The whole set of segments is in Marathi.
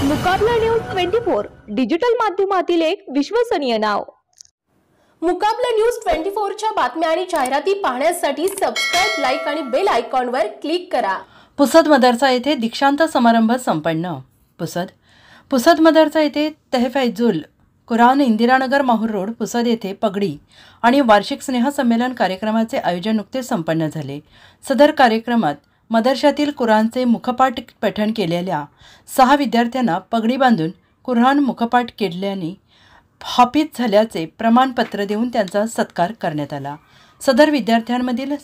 मुकाबला न्यूज 24 डिजिटल माध्यमातील एक विश्वसनीय नाव। मुकाबला न्यूज 24 च्या बातम्या आणि जाहिराती पाहण्यासाठी सबस्क्राइब, लाईक आणि बेल आयकॉनवर क्लिक करा। पुसद मदरसा येथे दीक्षांत समारंभ संपन्न। पुसद मदरसा येथे तहफीजुल कुरान इंदिरानगर माहूर रोड पुसद येथे पगडी आणि वार्षिक स्नेह संमेलन कार्यक्रमाचे आयोजन नुकतेच संपन्न झाले। सदर कार्यक्रमात मदरशातील कुरानचे मुखपाठ पठण केलेल्या 6 विद्यार्थ्यांना पगडी बांधून कुरान मुखपाठ केल्याने हाफिज झाल्याचे प्रमाणपत्र देऊन त्यांचा सत्कार करण्यात आला। सदर विद्यार्थ्यांमधील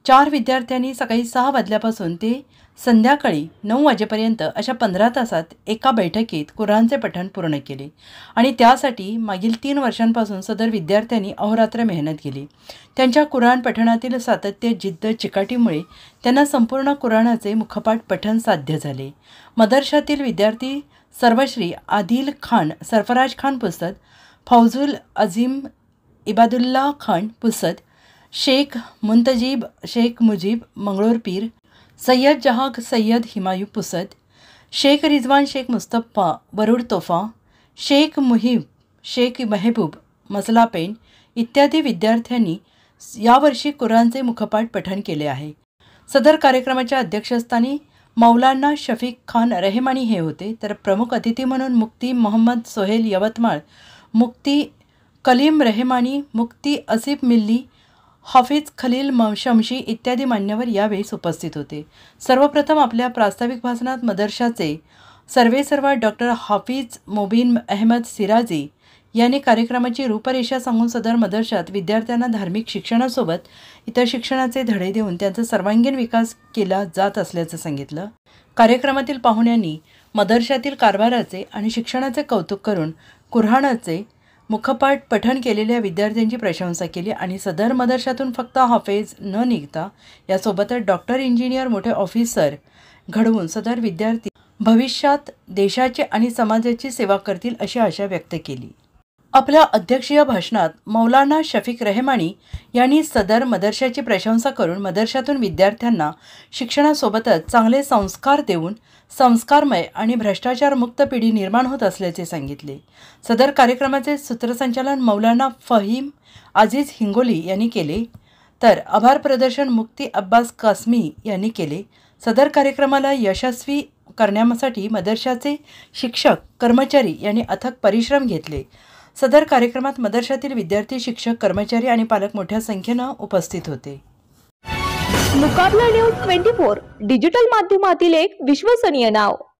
4 विद्यार्थ्यांनी सकाळी 6 वाजल्यापासून ते संध्याकाळी 9 वाजेपर्यंत अशा 15 तासात एका बैठकीत कुरानचे पठण पूर्ण केले आणि त्यासाठी मागील 3 वर्षांपासून सदर विद्यार्थ्यांनी अहोरात्र मेहनत केली। त्यांच्या कुरान पठणातील सातत्य, जिद्द, चिकाटीमुळे त्यांना संपूर्ण कुराणाचे मुखपाठ पठण साध्य झाले। मदरशातील विद्यार्थी सर्वश्री आदिल खान सरफराज खान पुसद, फौजुल अजीम इबादुल्ला खान पुसद, शेख मुंतजीब शेख मुजीब मंगळूर पीर, सय्यद जहाग सय्यद हिमायू पुसद, शेख रिजवान शेख मुस्तफा वरुड तोफा, शेख मुहिब शेख महबूब मसला पेन इत्यादी विद्यार्थ्यांनी यावर्षी कुरानचे मुखपाठ पठण केले आहे। सदर कार्यक्रमाच्या अध्यक्षस्थानी मौलाना शफीक खान रहेमानी हे होते, तर प्रमुख अतिथी म्हणून मुफ्ती मोहम्मद सोहेल यवतमाळ, मुफ्ती कलीम रहेमानी, मुफ्ती आसिफ मिल्ली, हाफिज खलील शमशी इत्यादी मान्यवर यावेळी उपस्थित होते। सर्वप्रथम आपल्या प्रास्ताविक भाषणात मदरशाचे सर्वेसर्वा डॉक्टर हाफिज मुबीन अहमद सिराजी यांनी कार्यक्रमाची रूपरेषा सांगून सदर मदरशात विद्यार्थ्यांना धार्मिक शिक्षणासोबत इतर शिक्षणाचे धडे देऊन त्यांचा सर्वांगीण विकास केला जात असल्याचं सांगितलं। कार्यक्रमातील पाहुण्यांनी मदरशातील कारभाराचे आणि शिक्षणाचे कौतुक करून कुराणाचे मुखपाठ पठण केलेल्या विद्यार्थ्यांची प्रशंसा केली आणि सदर मदरशातून फक्त हाफिज न निघता यासोबतच डॉक्टर, इंजिनियर, मोठे ऑफिसर घडवून सदर विद्यार्थी भविष्यात देशाची आणि समाजाची सेवा करतील अशी आशा व्यक्त केली। आपल्या अध्यक्षीय भाषणात मौलाना शफीक रहेमानी यांनी सदर मदरशाची प्रशंसा करून मदरशातून विद्यार्थ्यांना शिक्षणासोबतच चांगले संस्कार देऊन संस्कारमय आणि भ्रष्टाचारमुक्त पिढी निर्माण होत असल्याचे सांगितले। सदर कार्यक्रमाचे सूत्रसंचालन मौलाना फहीम अजीज हिंगोली यांनी केले, तर आभार प्रदर्शन मुफ्ती अब्बास कासमी यांनी केले। सदर कार्यक्रमाला यशस्वी करण्यासाठी मदरशाचे शिक्षक, कर्मचारी यांनी अथक परिश्रम घेतले। सदर कार्यक्रमात मदरशातील विद्यार्थी, शिक्षक, कर्मचारी आणि पालक मोठ्या संख्येने उपस्थित होते। मुकाबला न्यूज 24 डिजिटल माध्यमातील एक विश्वसनीय नाव।